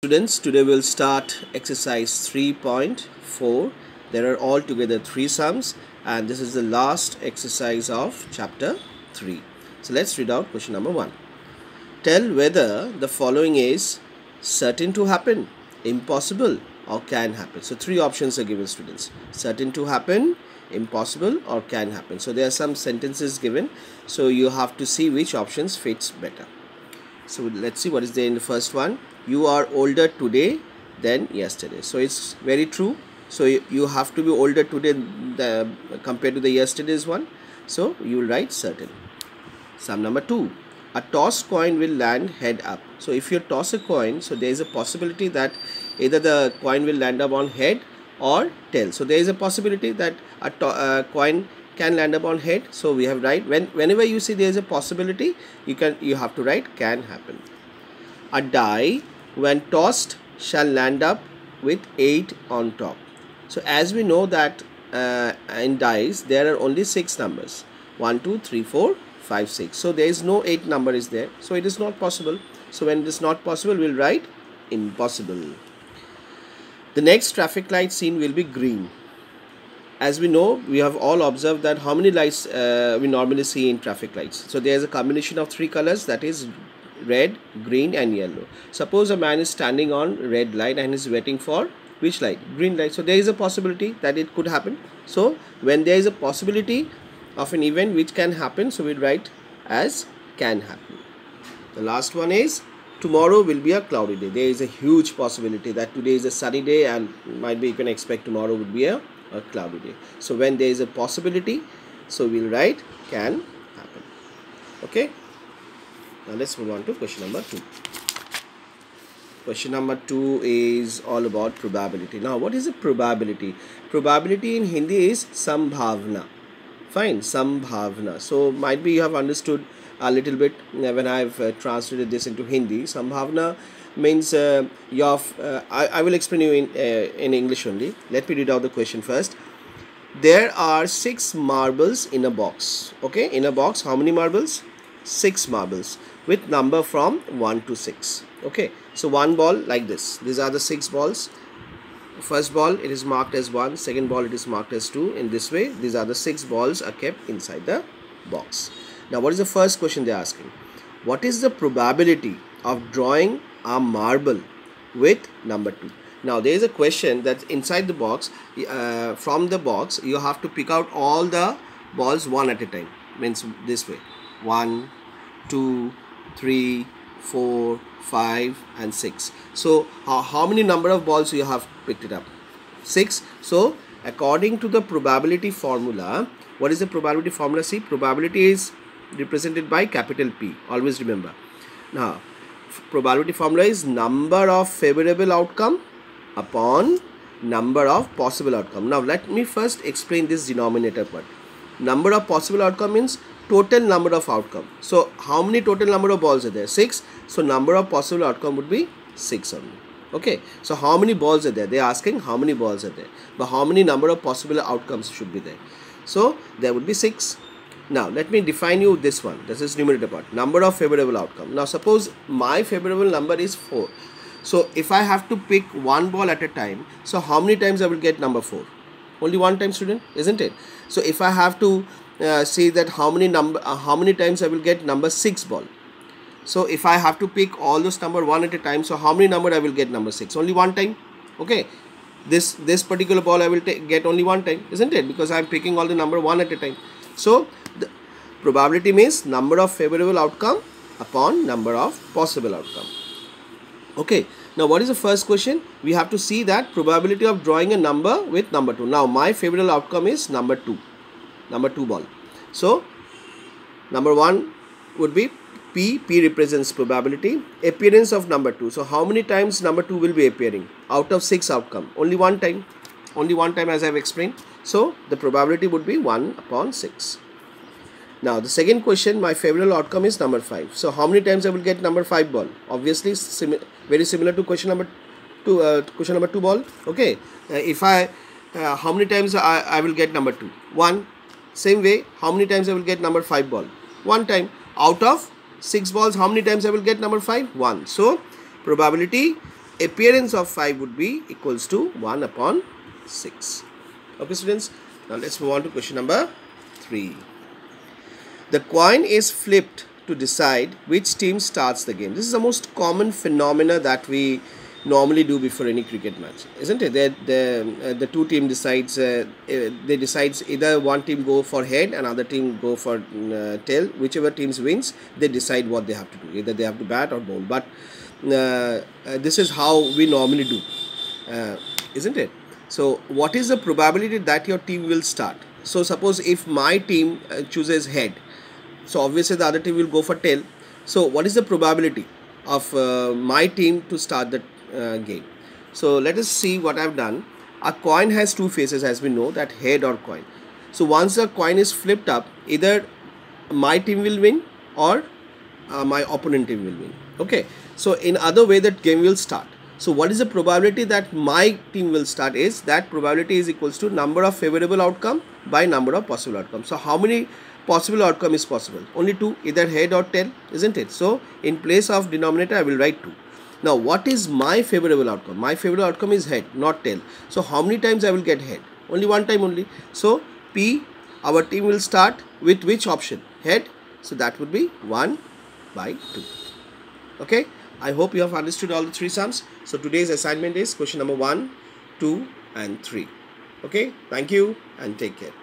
Students, today we'll start exercise 3.4. There are altogether 3 sums and this is the last exercise of chapter 3. So let's read out question number 1. Tell whether the following is certain to happen, impossible or can happen. So 3 options are given, students. Certain to happen, impossible or can happen. So there are some sentences given. So you have to see which options fits better. So let's see what is there in the first one. You are older today than yesterday. So it's very true. So you have to be older today compared to the yesterday's one. So you will write certain. Sum number 2. A tossed coin will land head up. So if you toss a coin, so there is a possibility that either the coin will land up on head or tail. So there is a possibility that a coin can land up on head. So we have write whenever you see there is a possibility, you have to write can happen. A die when tossed shall land up with 8 on top. So as we know that in dice there are only 6 numbers, 1 2 3 4 5 6. So there is no 8 number is there, so it is not possible. So when it is not possible, we'll write impossible. The next traffic light scene will be green. As we know, we have all observed that how many lights we normally see in traffic lights. So there is a combination of 3 colors, that is red, green and yellow. Suppose a man is standing on red light and is waiting for which light? Green light. So there is a possibility that it could happen. So when there is a possibility of an event which can happen, so we'll write as can happen. The last one is tomorrow will be a cloudy day. There is a huge possibility that today is a sunny day and might be you can expect tomorrow would be a cloudy day. So when there is a possibility, so we'll write can happen. Okay. Now let's move on to question number 2. Question number 2 is all about probability. Now what is a probability? Probability in Hindi is sambhavna. Fine, sambhavna. So might be you have understood a little bit when I've translated this into Hindi. Sambhavna means I will explain you in English only. Let me read out the question first. There are 6 marbles in a box. Okay, in a box, how many marbles? 6 marbles with number from 1 to 6. Okay, so one ball like this. These are the 6 balls. First ball it is marked as 1, second ball it is marked as 2. In this way, these are the 6 balls are kept inside the box. Now what is the first question they are asking? What is the probability of drawing a marble with number 2? Now there is a question that inside the box, from the box you have to pick out all the balls one at a time. Means this way, 1 2 3 4 5 and 6. So how many number of balls you have picked it up? 6. So according to the probability formula, what is the probability formula? See, probability is represented by capital P, always remember. Now probability formula is number of favorable outcome upon number of possible outcome. Now let me first explain this denominator part. Number of possible outcome means total number of outcome. So how many total number of balls are there? 6. So number of possible outcome would be 6 only. Okay, so how many balls are there? They are asking how many balls are there, but how many number of possible outcomes should be there? So there would be 6. Now let me define you this one. This is numerator part, number of favorable outcome. Now suppose my favorable number is 4. So if I have to pick one ball at a time, so how many times I will get number 4? Only one time, student, isn't it? So if I have to say that how many times I will get number 6 ball. So if I have to pick all those number one at a time, so how many number I will get number 6? Only one time. Okay, this particular ball I will get only one time, isn't it? Because I am picking all the number one at a time. So the probability means number of favorable outcome upon number of possible outcome. Okay, now what is the first question? We have to see that probability of drawing a number with number 2. Now my favorable outcome is number 2 ball. So number 1 would be P. P represents probability, appearance of number 2. So how many times number 2 will be appearing? Out of 6 outcome, only one time. Only one time, as I have explained. So the probability would be 1 upon 6. Now the second question, my favorable outcome is number 5. So how many times I will get number 5 ball? Obviously very similar to question number 2 ball. Okay, how many times I will get number 2? 1. Same way, how many times I will get number 5 ball? 1 time. Out of 6 balls, how many times I will get number 5? 1. So probability appearance of 5 would be equals to 1 upon 6. Okay students, now let's move on to question number 3. The coin is flipped to decide which team starts the game. This is the most common phenomena that we normally do before any cricket match, isn't it? The two team decides, they decides either one team go for head, another team go for tail. Whichever teams wins, they decide what they have to do. Either they have to bat or bowl. But this is how we normally do, isn't it? So what is the probability that your team will start? So suppose if my team chooses head, so obviously the other team will go for tail. So what is the probability of my team to start the game? So let us see what I've done. A coin has two faces, as we know, that head or coin. So once the coin is flipped up, either my team will win or my opponent team will win. Okay, so in other way that game will start. So what is the probability that my team will start? Is that probability is equals to number of favorable outcome by number of possible outcomes. So how many possible outcome is possible? Only 2, either head or tail, isn't it? So in place of denominator I will write 2. Now what is my favorable outcome? My favorable outcome is head, not tail. So how many times I will get head? Only one time only. So P, our team will start with which option? Head. So that would be 1 by 2. Okay, I hope you have understood all the 3 sums. So today's assignment is question number 1, 2 and 3. Okay, thank you and take care.